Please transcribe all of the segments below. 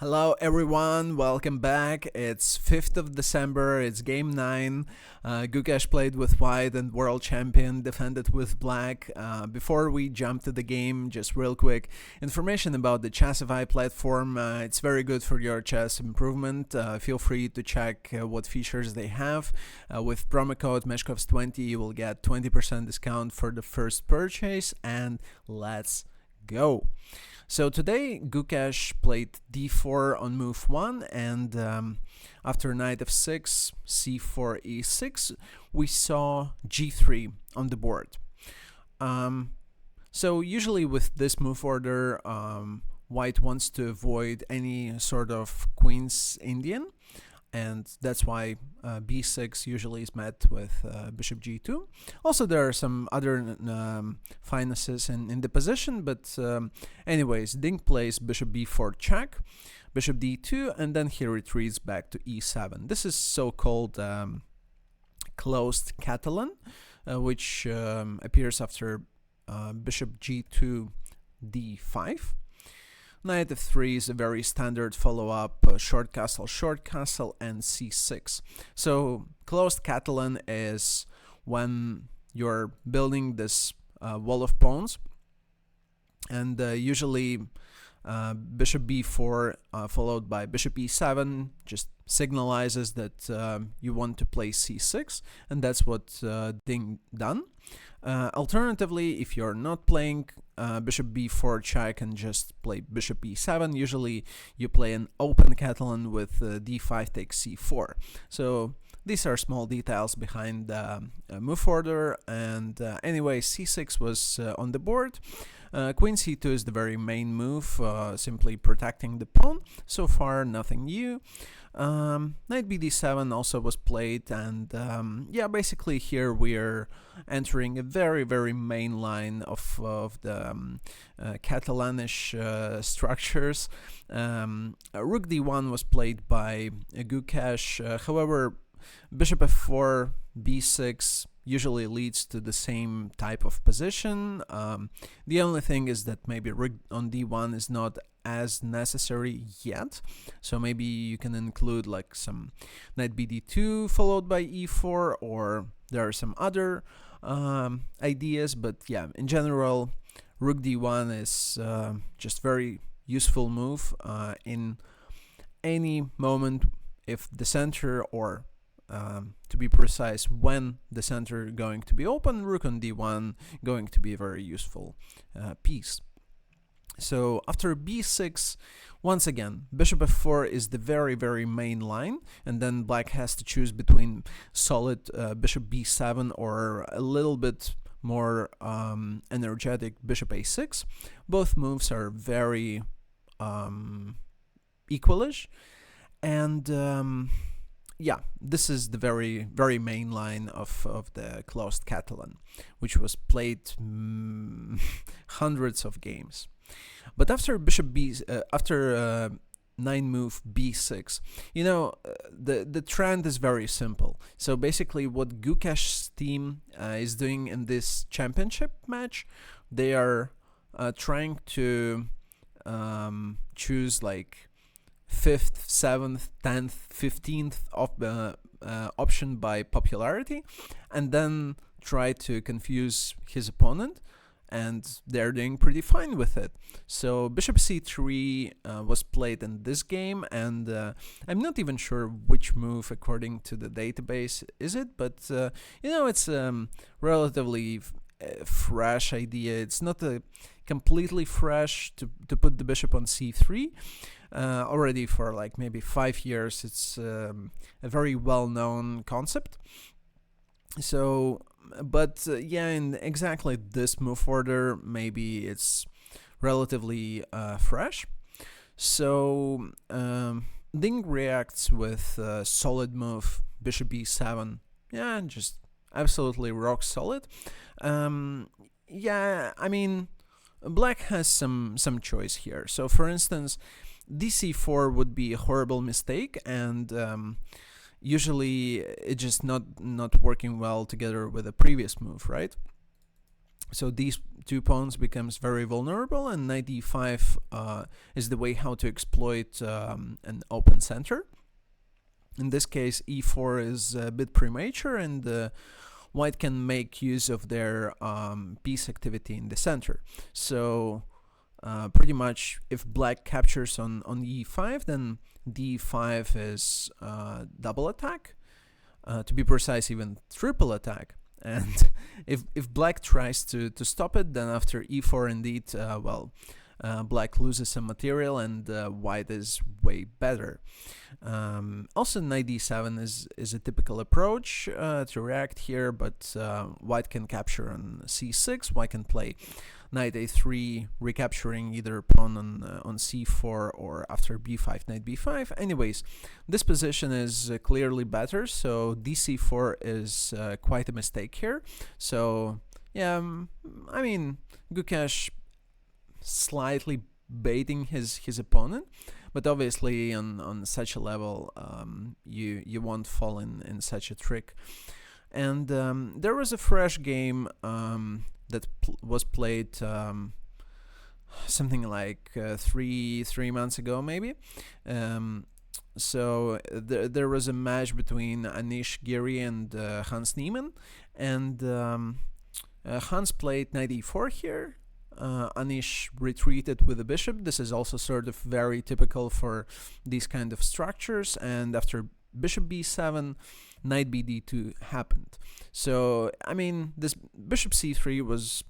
Hello everyone, welcome back. It's 5th of December, it's game 9. Gukesh played with white and world champion defended with black. Before we jump to the game, just real quick information about the Chessify platform. It's very good for your chess improvement. Feel free to check what features they have. With promo code MESHKOVS20 you will get 20% discount for the first purchase, and let's go. So today Gukesh played d4 on move 1, and after knight f6, c4, e6, we saw g3 on the board. So usually with this move order, white wants to avoid any sort of queen's Indian, and that's why b6 usually is met with bishop g2. Also, there are some other finesses in the position, but anyways, Ding plays bishop b4 check, bishop d2, and then he retreats back to e7. This is so-called closed Catalan, which appears after bishop g2 d5. Knight f3 is a very standard follow-up, short castle, and c6. So closed Catalan is when you're building this wall of pawns, and usually bishop b4 followed by bishop e7 just signalizes that you want to play c6, and that's what Ding done. Alternatively, if you're not playing bishop b4 check and just play bishop e7, usually you play an open Catalan with d5 takes c4. So these are small details behind the move order, and anyway, c6 was on the board. Queen c2 is the very main move, simply protecting the pawn. So far, nothing new. Knight bd7 also was played, and yeah, basically here we're entering a very main line of the Catalanish structures. Rook d1 was played by Gukesh. However, bishop f4, b6 usually leads to the same type of position. The only thing is that maybe rook on d1 is not as necessary yet, so maybe you can include like some knight bd2 followed by e4, or there are some other ideas, but yeah, in general, rook d1 is just very useful move in any moment if the center, or to be precise, when the center going to be open, rook on d1 going to be a very useful piece. So after b6, once again, bishop f4 is the very main line, and then black has to choose between solid bishop b7 or a little bit more energetic bishop a6. Both moves are very equalish, and yeah, this is the very main line of the closed Catalan, which was played hundreds of games. But after bishop b, after 9 move b6, you know, the trend is very simple. So basically, what Gukesh's team is doing in this championship match, they are trying to choose like 5th, 7th, 10th, 15th option by popularity, and then try to confuse his opponent, and they're doing pretty fine with it. So bishop c3 was played in this game, and I'm not even sure which move according to the database is it, but you know, it's relatively fresh idea. It's not a completely fresh to put the bishop on c3. Already for like maybe 5 years, it's a very well-known concept. So, but yeah, in exactly this move order, maybe it's relatively fresh. So Ding reacts with solid move bishop b7. Yeah, just absolutely rock solid. Yeah, I mean, black has some choice here. So for instance, dc4 would be a horrible mistake, and usually it's just not working well together with a previous move, right? So these two pawns becomes very vulnerable, and knight d5 is the way how to exploit an open center. In this case, e4 is a bit premature, and white can make use of their piece activity in the center. So pretty much if black captures on e5, then d5 is double attack. To be precise, even triple attack. And if black tries to stop it, then after e4 indeed, black loses some material, and white is way better. Also, knight d7 is a typical approach to react here, but white can capture on c6. White can play knight a3, recapturing either pawn on c4 or after b5, knight b5. Anyways, this position is clearly better, so dc4 is quite a mistake here. So yeah, I mean, Gukesh slightly baiting his opponent, but obviously on such a level you won't fall in such a trick. And there was a fresh game that was played something like 3 months ago maybe. So there was a match between Anish Giri and Hans Niemann, and Hans played knight e4 here. Anish retreated with the bishop. This is also sort of very typical for these kind of structures, and after bishop b7, knight bd2 happened. So I mean, this bishop c3 was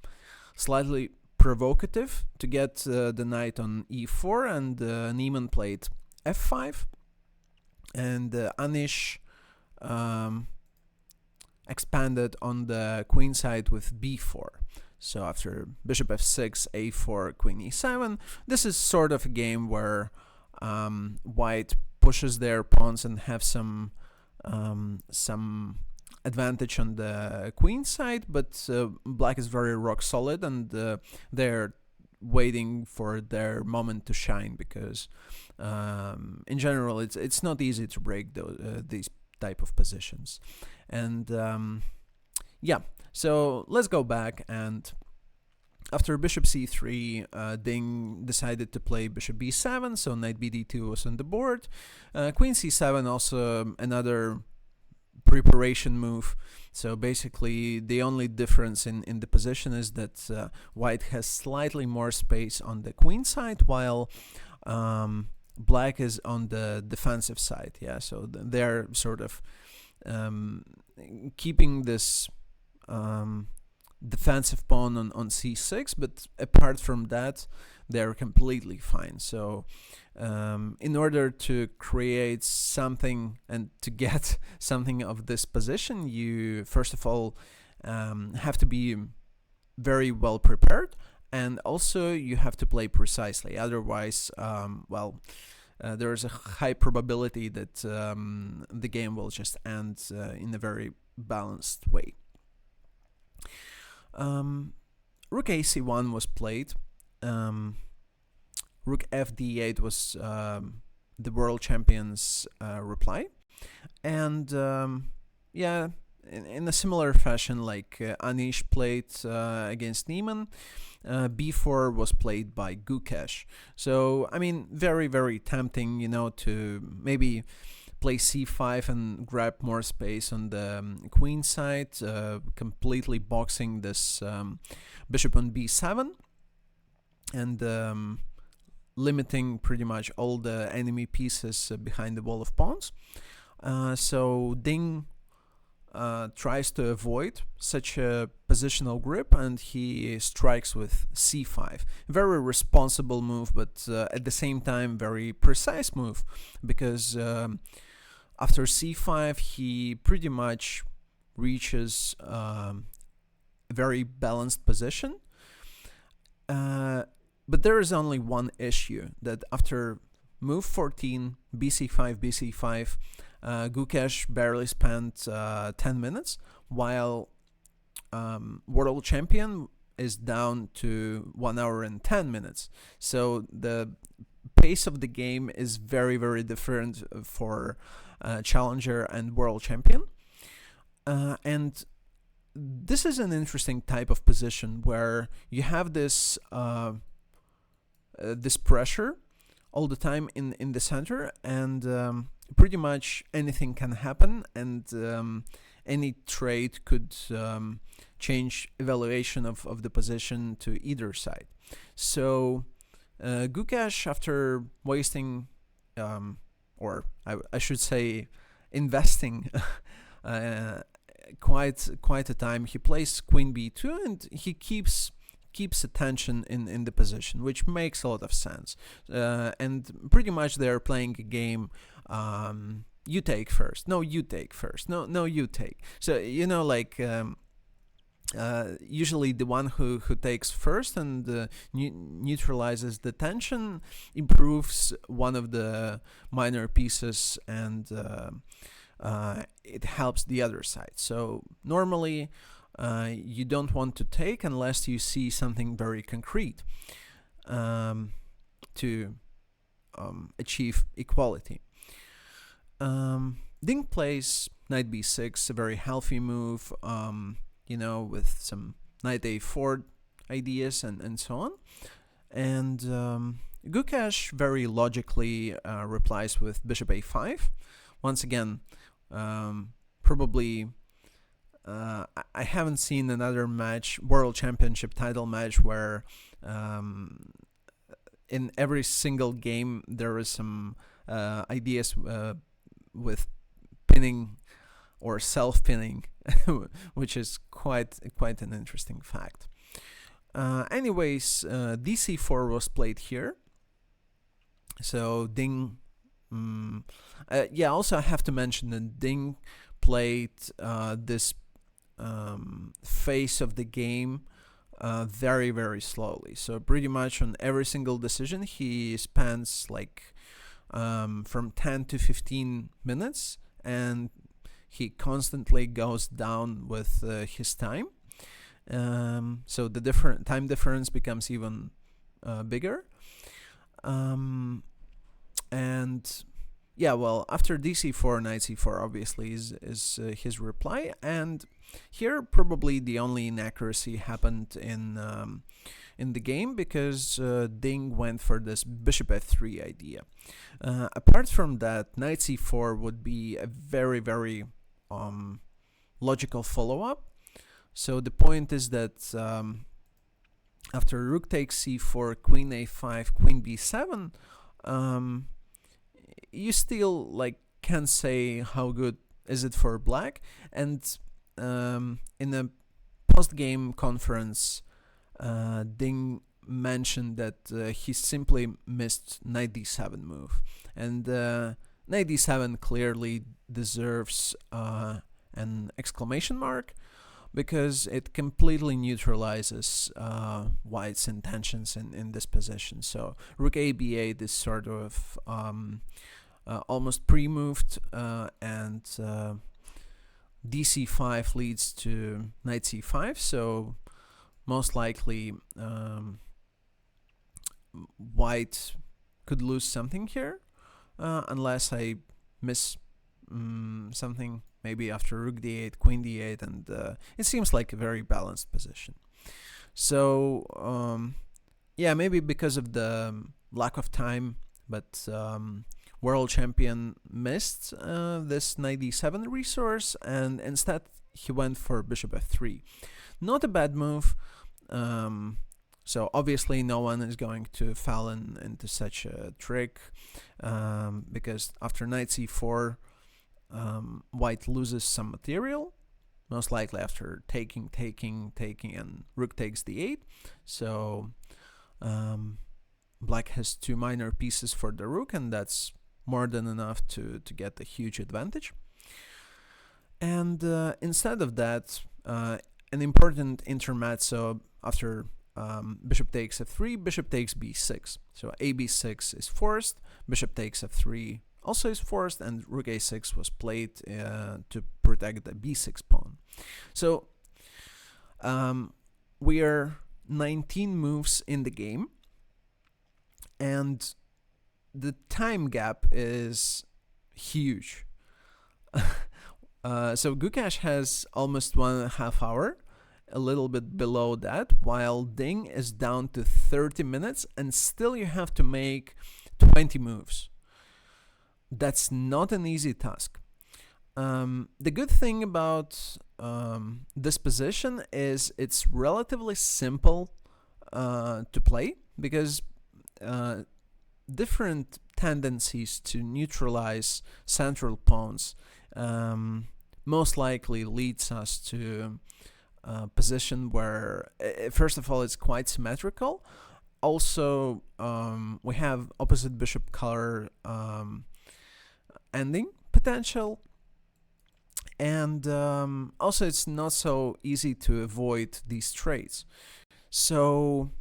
slightly provocative to get the knight on e4, and Niemann played f5, and Anish expanded on the queen side with b4. So after bishop f6, a4, queen e7, this is sort of a game where white pushes their pawns and have some advantage on the queen side, but black is very rock solid, and they're waiting for their moment to shine, because in general it's not easy to break these type of positions. And yeah, so let's go back, and after bishop c3, Ding decided to play bishop b7, so knight bd2 was on the board. Queen c7, also another preparation move. So basically the only difference in the position is that white has slightly more space on the queen side, while black is on the defensive side. Yeah, so they're sort of keeping this defensive pawn on c6, but apart from that they're completely fine. So in order to create something and to get something of this position, you first of all have to be very well prepared, and also you have to play precisely. Otherwise, there is a high probability that the game will just end in a very balanced way. Rook ac1 was played. Rook fd8 was the world champion's reply, and yeah, in a similar fashion like Anish played against Niemann, b4 was played by Gukesh. So I mean, very, very tempting, you know, to maybe play c5 and grab more space on the queen side, completely boxing this bishop on b7, and limiting pretty much all the enemy pieces behind the wall of pawns. So Ding tries to avoid such a positional grip, and he strikes with c5. Very responsible move, but at the same time very precise move, because after c5 he pretty much reaches a very balanced position. But there is only one issue, that after move 14, bc5, bc5, Gukesh barely spent 10 minutes, while world champion is down to 1 hour and 10 minutes. So the pace of the game is very, very different for challenger and world champion. And this is an interesting type of position where you have this pressure all the time in the center, and pretty much anything can happen, and any trade could change evaluation of the position to either side. So Gukesh, after wasting, or I should say, investing quite a time, he plays queen b2, and he keeps attention in the position, which makes a lot of sense. And pretty much they're playing a game. You take first. No, you take first. No, you take. So like. Usually the one who takes first and neutralizes the tension improves one of the minor pieces, and it helps the other side. So normally you don't want to take unless you see something very concrete to achieve equality. Ding plays knight b6, a very healthy move, with some knight a4 ideas and so on. And Gukesh very logically replies with bishop a5. Once again, probably I haven't seen another match, world championship title match, where in every single game there is some ideas with pinning or self-pinning, which is quite an interesting fact. Anyways, dc4 was played here. So Ding, also I have to mention that Ding played this phase of the game very, very slowly. So pretty much on every single decision he spends like from 10 to 15 minutes, and he constantly goes down with his time. So the time difference becomes even bigger. And after dc4, knight c4 obviously is his reply, and here probably the only inaccuracy happened in the game, because Ding went for this bishop f3 idea. Apart from that, knight c4 would be a very, very logical follow-up. So the point is that after rook takes c4, queen a5, queen b7, you still can't say how good is it for black. And in a post-game conference, Ding mentioned that he simply missed knight d7 move, and knight d7 clearly deserves an exclamation mark, because it completely neutralizes white's intentions in this position. So rook a b8 is sort of almost pre-moved, and dc5 leads to knight c5, so most likely white could lose something here, unless I miss something, maybe after rook d8, queen d8, and it seems like a very balanced position. So maybe because of the lack of time, but world champion missed this knight d7 resource, and instead he went for bishop f3. Not a bad move. So obviously no one is going to fall into such a trick, because after knight c4, white loses some material, most likely after taking, and rook takes d8. So black has two minor pieces for the rook, and that's more than enough to get a huge advantage. And instead of that, an important intermezzo after bishop takes f3, bishop takes b6. So a b6 is forced, bishop takes f3 also is forced, and rook a6 was played to protect the b6 pawn. So we are 19 moves in the game, and the time gap is huge. So Gukesh has almost 1.5 hours, a little bit below that, while Ding is down to 30 minutes, and still you have to make 20 moves. That's not an easy task. The good thing about this position is it's relatively simple to play, because different tendencies to neutralize central pawns most likely leads us to a position where, first of all, it's quite symmetrical. Also, we have opposite bishop color ending potential, and also it's not so easy to avoid these traits. So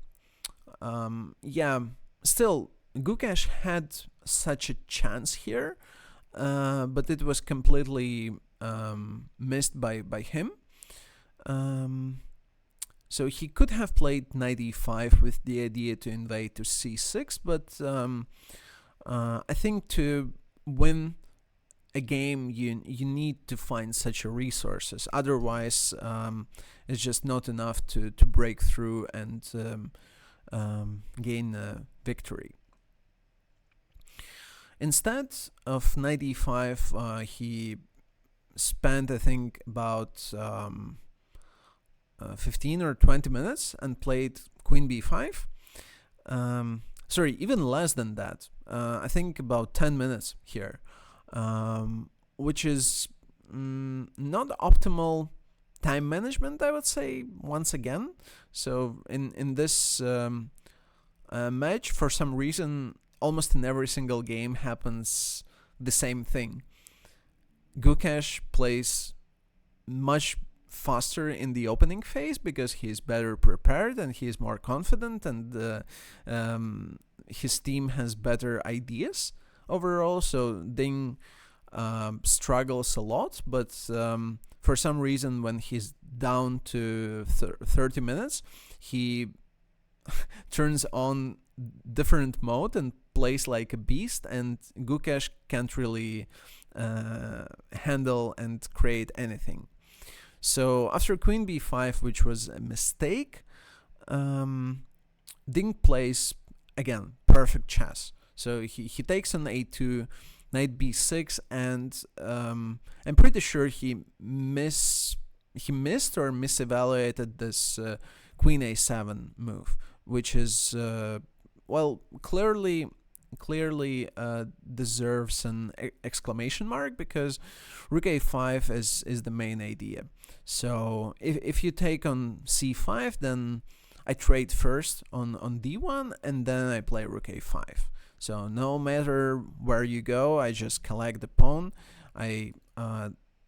yeah, still Gukesh had such a chance here, but it was completely missed by him. So he could have played knight e5 with the idea to invade to c6, but I think to win a game you need to find such a resources. Otherwise, it's just not enough to break through and gain a victory. Instead of knight e5, he spent, I think, about 15 or 20 minutes and played queen b5. Sorry, even less than that. I think about 10 minutes here, which is not optimal time management, I would say, once again. So in this match, for some reason, almost in every single game happens the same thing. Gukesh plays much faster in the opening phase because he's better prepared and he's more confident, and his team has better ideas overall. So Ding struggles a lot, but for some reason when he's down to 30 minutes, he turns on different mode and plays like a beast, and Gukesh can't really handle and create anything. So after queen b5, which was a mistake, Ding plays, again, perfect chess. So he takes on a2, knight b6, and I'm pretty sure he missed or misevaluated this queen a7 move, which is clearly deserves an exclamation mark, because rook a5 is the main idea. So if you take on c5, then I trade first on d1, and then I play rook a5. So no matter where you go, I just collect the pawn. I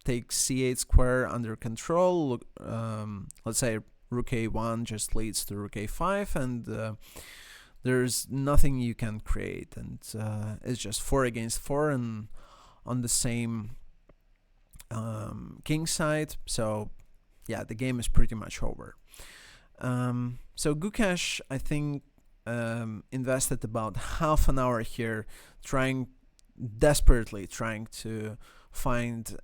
take c8 square under control. Let's say rook a1 just leads to rook a5, and there's nothing you can create, and it's just 4 against 4 and on the same king side. So yeah, the game is pretty much over. So Gukesh, I think, invested about half an hour here desperately trying to find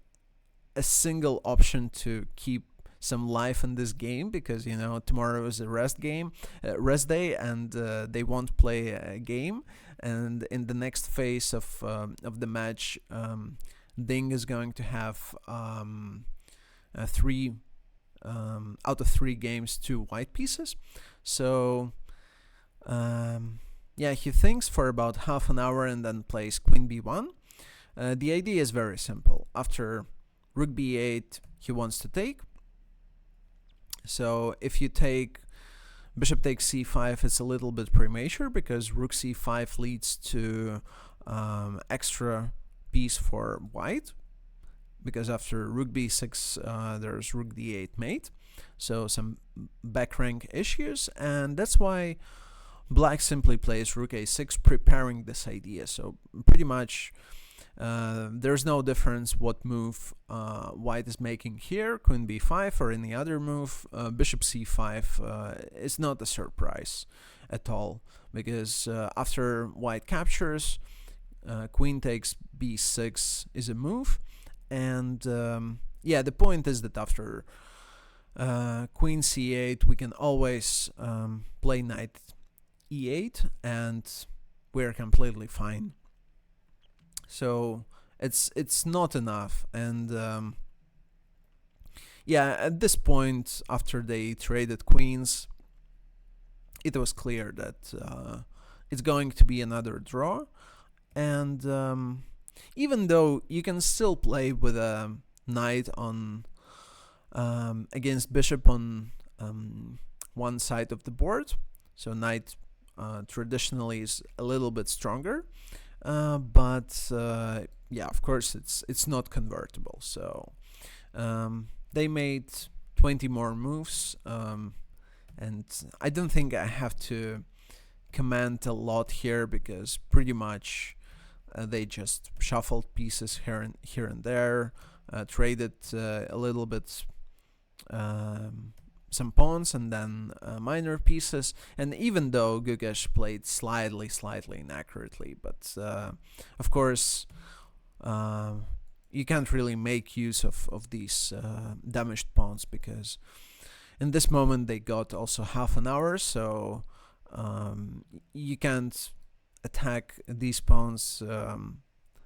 a single option to keep some life in this game, because tomorrow is a rest day, and they won't play a game. And in the next phase of the match, Ding is going to have 3 out of 3 games 2 white pieces. So yeah, he thinks for about half an hour and then plays queen b1. The idea is very simple. After rook b8, he wants to take. So if you take bishop takes c5, it's a little bit premature, because rook c5 leads to extra piece for white, because after rook b6 there's rook d8 mate, so some back rank issues, and that's why black simply plays rook a6, preparing this idea. So pretty much there's no difference what move white is making here, queen b5 or any other move. Bishop c5 is not a surprise at all, because after white captures, queen takes b6 is a move, And yeah, the point is that after queen c8, we can always play knight e8, and we're completely fine. So it's not enough, and yeah, at this point, after they traded queens, it was clear that it's going to be another draw. And even though you can still play with a knight on against bishop on one side of the board, so knight traditionally is a little bit stronger, but yeah, of course it's not convertible. So they made 20 more moves, and I don't think I have to comment a lot here, because pretty much they just shuffled pieces here and there, traded a little bit some pawns and then minor pieces. And even though Gukesh played slightly inaccurately, but of course you can't really make use of these damaged pawns, because in this moment they got also half an hour, so you can't attack these pawns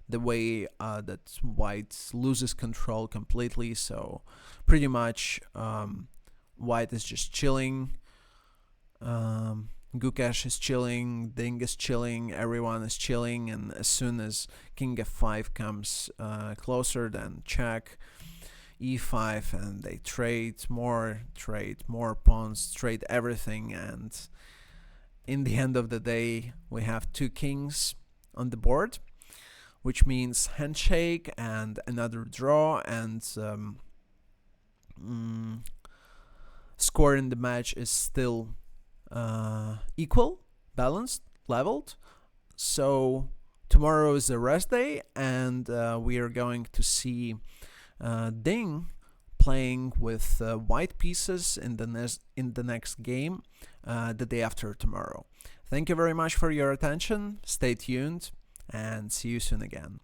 the way that white loses control completely. So pretty much white is just chilling, Gukesh is chilling, Ding is chilling, everyone is chilling, and as soon as king f5 comes closer, then check, e5, and they trade more pawns, trade everything, and in the end of the day we have two kings on the board, which means handshake and another draw, and score in the match is still equal, balanced, leveled. So tomorrow is the rest day, and we are going to see Ding playing with white pieces in the next game, the day after tomorrow. Thank you very much for your attention. Stay tuned, and see you soon again.